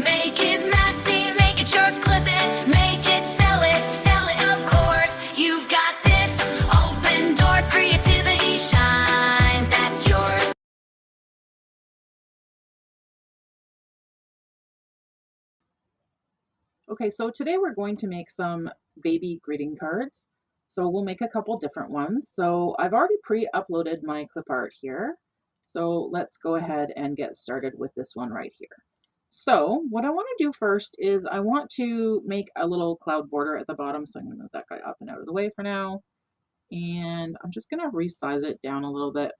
Make it messy, make it yours, clip it, make it, sell it, of course. You've got this, open doors, creativity shines, that's yours. Okay, so today we're going to make some baby greeting cards. So we'll make a couple different ones. So I've already pre-uploaded my Clipart here. So let's go ahead and get started with this one right here. So what I want to do first is I want to make a little cloud border at the bottom. So I'm going to move that guy up and out of the way for now. And I'm just going to resize it down a little bit.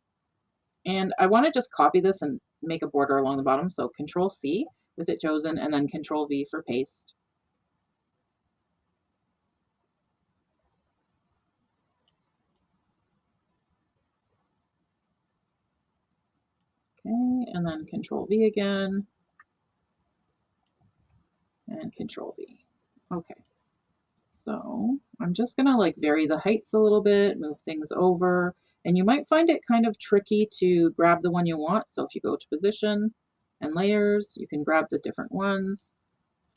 And I want to just copy this and make a border along the bottom. So Control C with it chosen and then Control V for paste. Okay, and then Control V again, and Control V. Okay, so I'm just gonna like vary the heights a little bit, move things over, and you might find it kind of tricky to grab the one you want. So if you go to Position and Layers, you can grab the different ones,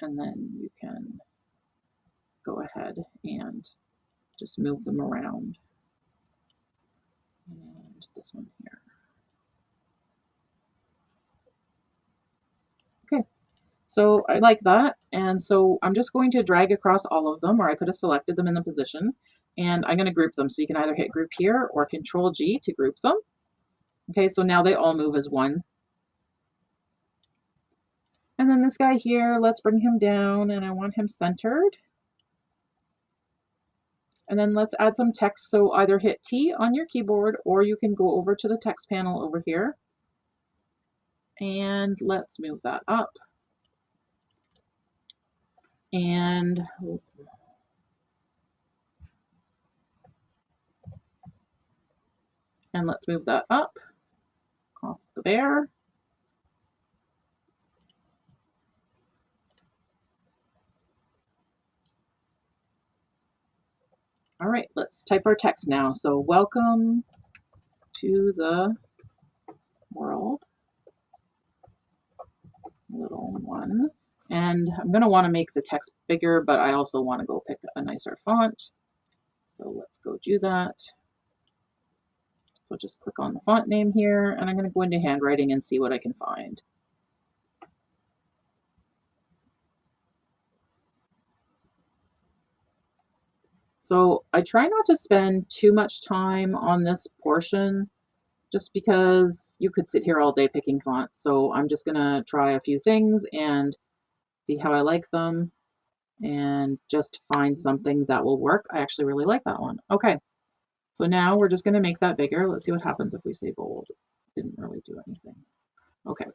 and then you can go ahead and just move them around. And this one here. Okay, so I like that. And so I'm just going to drag across all of them, or I could have selected them in the position, and I'm going to group them. So you can either hit group here or Control G to group them. Okay, so now they all move as one. And then this guy here, let's bring him down, and I want him centered. And then let's add some text. So either hit T on your keyboard, or you can go over to the text panel over here. And let's move that up. And let's move that up off the bear. All right, let's type our text now. So welcome to the world, little one. And I'm going to want to make the text bigger, but I also want to go pick a nicer font. So let's go do that. So just click on the font name here, and I'm going to go into handwriting and see what I can find. So I try not to spend too much time on this portion just because you could sit here all day picking fonts. So I'm just going to try a few things and see how I like them and just find something that will work. I actually really like that one. Okay, so now we're just going to make that bigger. Let's see what happens if we say bold. Didn't really do anything. Okay,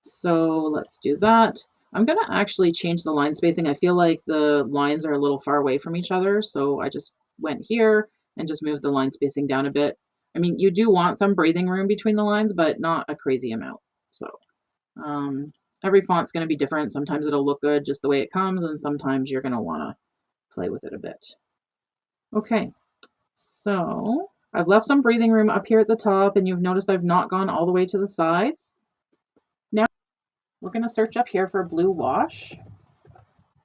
so let's do that. I'm going to actually change the line spacing. I feel like the lines are a little far away from each other, so I just went here and just moved the line spacing down a bit. I mean, you do want some breathing room between the lines, but not a crazy amount. So every font's going to be different. Sometimes it'll look good just the way it comes, and sometimes you're going to want to play with it a bit. Okay, so I've left some breathing room up here at the top, and you've noticed I've not gone all the way to the sides. Now we're going to search up here for blue wash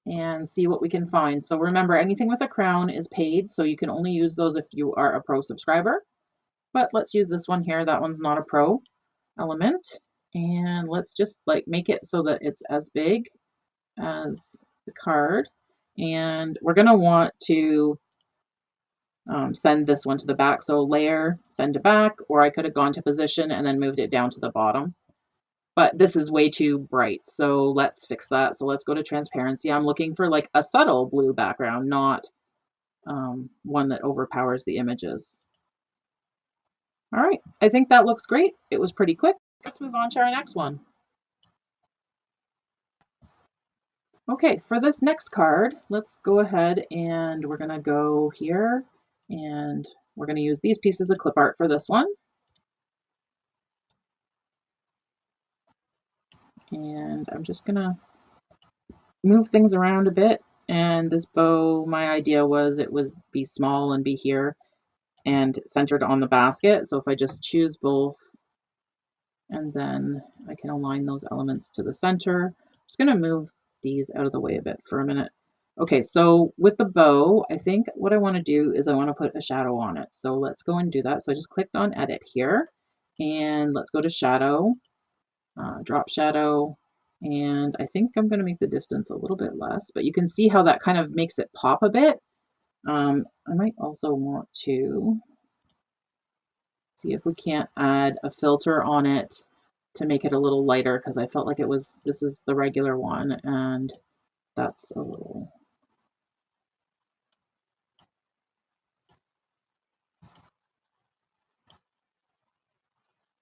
and see what we can find. So remember, anything with a crown is paid, so you can only use those if you are a pro subscriber. But let's use this one here. That one's not a pro element. And let's just like make it so that it's as big as the card. And we're going to want to send this one to the back. So layer, send to back, or I could have gone to position and then moved it down to the bottom. But this is way too bright. So let's fix that. So let's go to transparency. I'm looking for like a subtle blue background, not one that overpowers the images. All right, I think that looks great. It was pretty quick. Let's move on to our next one. Okay, for this next card, let's go ahead and we're gonna go here and we're gonna use these pieces of clip art for this one. And I'm just gonna move things around a bit. And this bow, my idea was it would be small and be here and centered on the basket. So if I just choose both, and then I can align those elements to the center. Just gonna move these out of the way a bit for a minute. Okay, so with the bow, I think what I want to do is I want to put a shadow on it. So let's go and do that. So I just clicked on edit here and let's go to shadow, drop shadow. And I think I'm going to make the distance a little bit less, but you can see how that kind of makes it pop a bit. I might also want to see if we can't add a filter on it to make it a little lighter because I felt like this is the regular one and that's a little.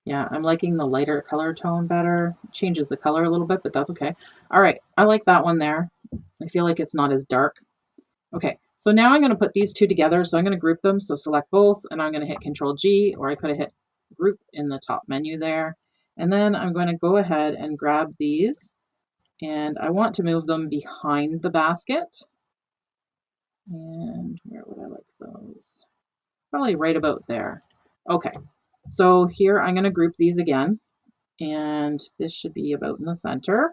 Yeah, I'm liking the lighter color tone better. Changes the color a little bit, but that's okay. All right, I like that one there. I feel like it's not as dark. Okay, so now I'm going to put these two together. So I'm going to group them. So select both, and I'm going to hit Control G, or I could have hit Group in the top menu there. And then I'm going to go ahead and grab these, and I want to move them behind the basket. And where would I like those? Probably right about there. Okay, so here I'm going to group these again. And this should be about in the center.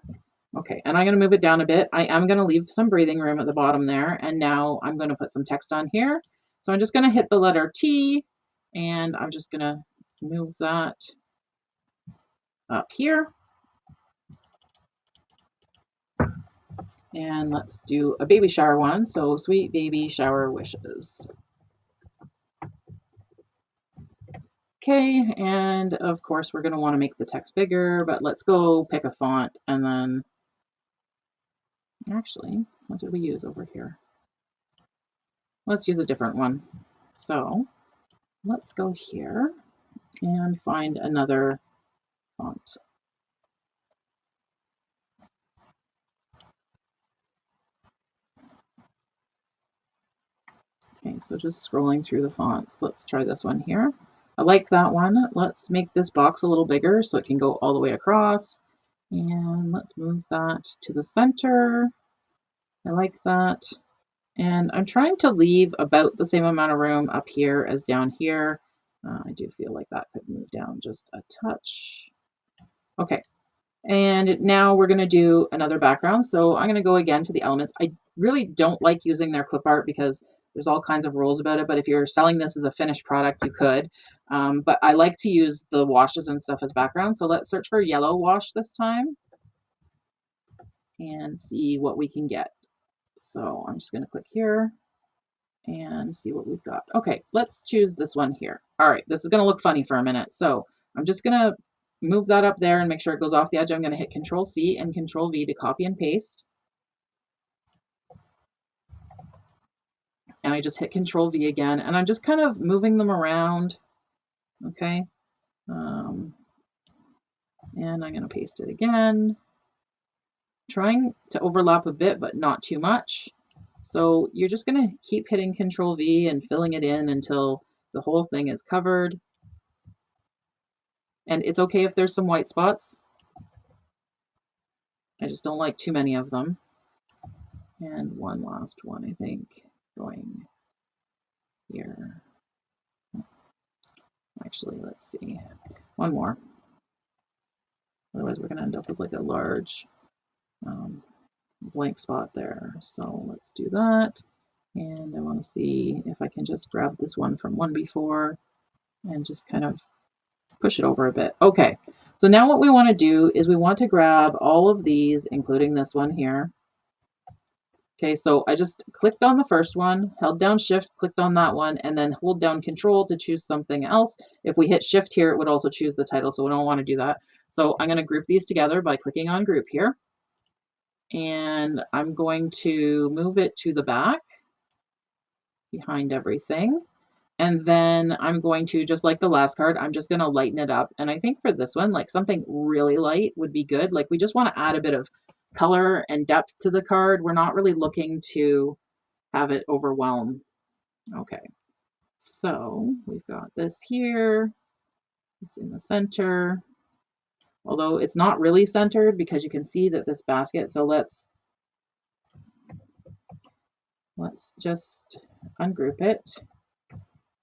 Okay, and I'm going to move it down a bit. I am going to leave some breathing room at the bottom there, and now I'm going to put some text on here. So I'm just going to hit the letter T, and I'm just going to move that up here. And let's do a baby shower one. So sweet baby shower wishes. Okay, and of course we're going to want to make the text bigger, but let's go pick a font and then actually, what did we use over here? Let's use a different one. So let's go here and find another font. Okay, so just scrolling through the fonts. Let's try this one here. I like that one. Let's make this box a little bigger so it can go all the way across. And let's move that to the center. I like that. And I'm trying to leave about the same amount of room up here as down here. I do feel like that could move down just a touch. Okay, and now we're going to do another background. So I'm going to go again to the elements. I really don't like using their clip art because there's all kinds of rules about it. But if you're selling this as a finished product, you could. But I like to use the washes and stuff as background. So let's search for yellow wash this time and see what we can get. So I'm just going to click here and see what we've got. Okay, let's choose this one here. All right, this is going to look funny for a minute. So I'm just going to move that up there and make sure it goes off the edge. I'm going to hit Control C and Control V to copy and paste. And I just hit Control V again, and I'm just kind of moving them around. Okay. And I'm going to paste it again. Trying to overlap a bit, but not too much. So you're just going to keep hitting Control V and filling it in until the whole thing is covered. And it's okay if there's some white spots. I just don't like too many of them. And one last one, I think, going here. Actually, let's see. One more. Otherwise, we're going to end up with like a large blank spot there. So let's do that. And I want to see if I can just grab this one from one before and just kind of push it over a bit. Okay, so now what we want to do is we want to grab all of these, including this one here. Okay, so I just clicked on the first one, held down Shift, clicked on that one, and then hold down Control to choose something else. If we hit Shift here, it would also choose the title, so we don't want to do that. So I'm going to group these together by clicking on Group here. And I'm going to move it to the back behind everything. And then I'm going to, just like the last card, I'm just going to lighten it up. And I think for this one, like something really light would be good. Like we just want to add a bit of color and depth to the card. We're not really looking to have it overwhelm. Okay, so we've got this here. It's in the center, although it's not really centered because you can see that this basket. So let's just ungroup it.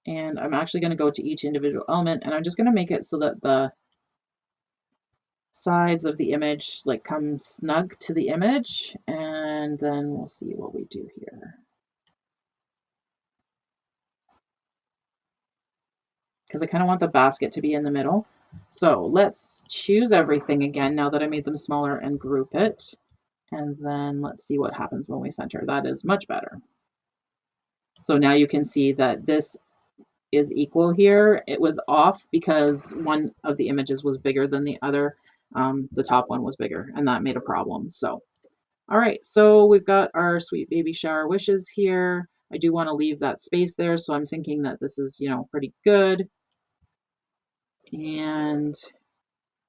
And I'm actually going to go to each individual element and I'm just going to make it so that the sides of the image like come snug to the image, and then we'll see what we do here. Because I kind of want the basket to be in the middle. So let's choose everything again now that I made them smaller and group it. And then let's see what happens when we center. That is much better. So now you can see that this is equal here. It was off because one of the images was bigger than the other. The top one was bigger, and that made a problem. So, all right, so we've got our sweet baby shower wishes here. I do want to leave that space there, so I'm thinking that this is, pretty good. And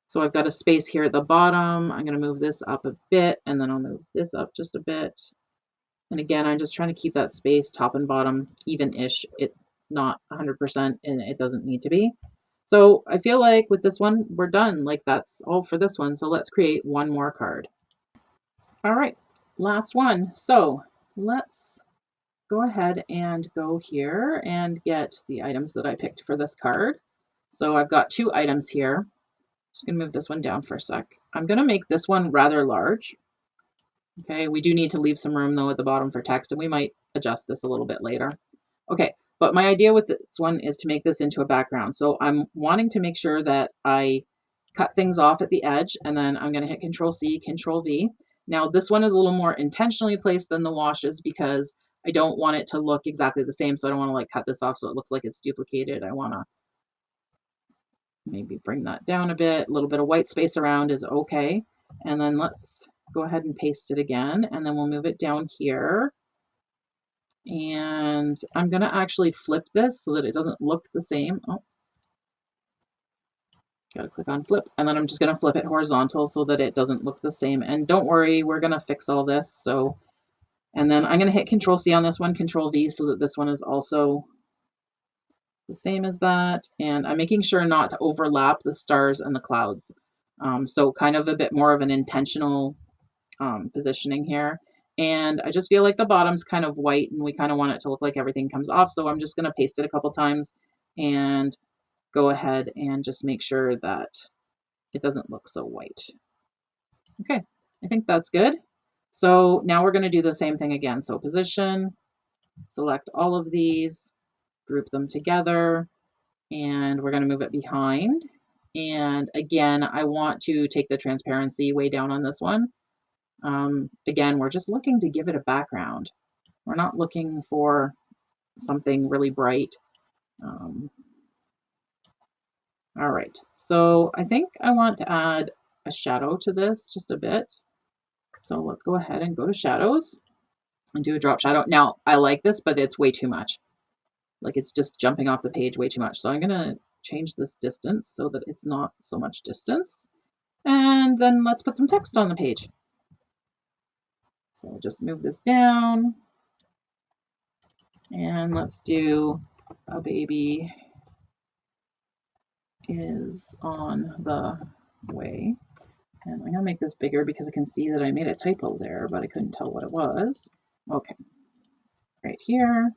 so I've got a space here at the bottom. I'm going to move this up a bit, and then I'll move this up just a bit. And again, I'm just trying to keep that space top and bottom even-ish. It's not 100% and it doesn't need to be. So I feel like with this one, we're done. Like that's all for this one. So let's create one more card. All right, last one. So let's go ahead and go here and get the items that I picked for this card. So I've got 2 items here. Just gonna move this one down for a sec. I'm gonna make this one rather large. Okay, we do need to leave some room though at the bottom for text, and we might adjust this a little bit later. Okay, but my idea with this one is to make this into a background. So I'm wanting to make sure that I cut things off at the edge, and then I'm gonna hit Control C, Control V. Now this one is a little more intentionally placed than the washes because I don't want it to look exactly the same. So I don't wanna like cut this off so it looks like it's duplicated. I wanna maybe bring that down a bit. A little bit of white space around is okay. And then let's go ahead and paste it again, and then we'll move it down here. And I'm gonna actually flip this so that it doesn't look the same. Oh, gotta click on flip, and then I'm just gonna flip it horizontal so that it doesn't look the same. And don't worry, we're gonna fix all this. So, and then I'm gonna hit Control C on this one, Control V, so that this one is also the same as that. And I'm making sure not to overlap the stars and the clouds. So kind of a bit more of an intentional positioning here. And I just feel like the bottom's kind of white and we kind of want it to look like everything comes off. So I'm just going to paste it a couple times and go ahead and just make sure that it doesn't look so white. Okay, I think that's good. So now we're going to do the same thing again. So position, select all of these, group them together, and we're going to move it behind. And again, I want to take the transparency way down on this one. Again, we're just looking to give it a background. We're not looking for something really bright. All right, so I think I want to add a shadow to this just a bit. So let's go ahead and go to shadows and do a drop shadow. Now, I like this, but it's way too much. Like it's just jumping off the page way too much. So I'm gonna change this distance so that it's not so much distance. And then let's put some text on the page. So I'll just move this down. And let's do a baby is on the way. And I'm gonna make this bigger because I can see that I made a typo there, but I couldn't tell what it was. Okay, right here.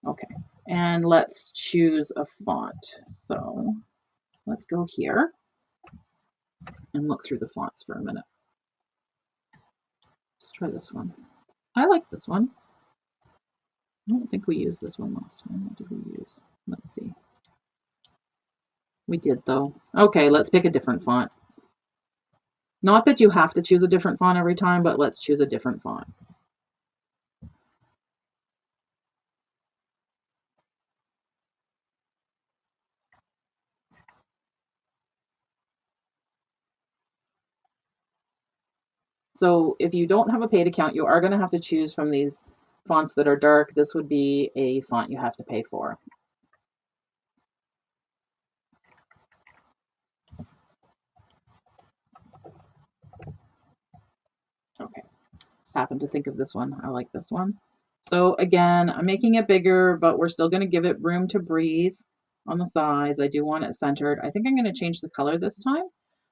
Okay, and let's choose a font. So let's go here and look through the fonts for a minute. Let's try this one. I like this one. I don't think we used this one last time. What did we use? Let's see. We did though. Okay, let's pick a different font. Not that you have to choose a different font every time, but let's choose a different font. So if you don't have a paid account, you are going to have to choose from these fonts that are dark. This would be a font you have to pay for. Okay, just happened to think of this one. I like this one. So again, I'm making it bigger, but we're still going to give it room to breathe on the sides. I do want it centered. I think I'm going to change the color this time.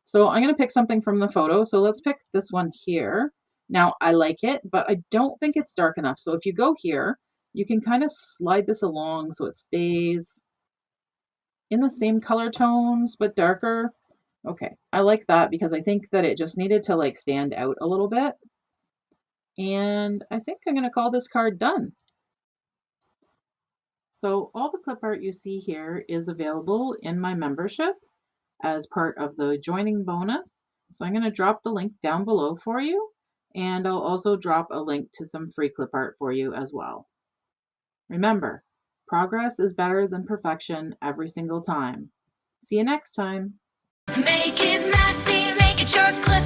So I'm going to pick something from the photo. So let's pick this one here. Now I like it, but I don't think it's dark enough. So if you go here, you can kind of slide this along so it stays in the same color tones, but darker. Okay, I like that because I think that it just needed to like stand out a little bit. And I think I'm going to call this card done. So all the clip art you see here is available in my membership as part of the joining bonus. So I'm going to drop the link down below for you, and I'll also drop a link to some free clip art for you as well. Remember, progress is better than perfection every single time. See you next time. Make it messy, make it yours, clip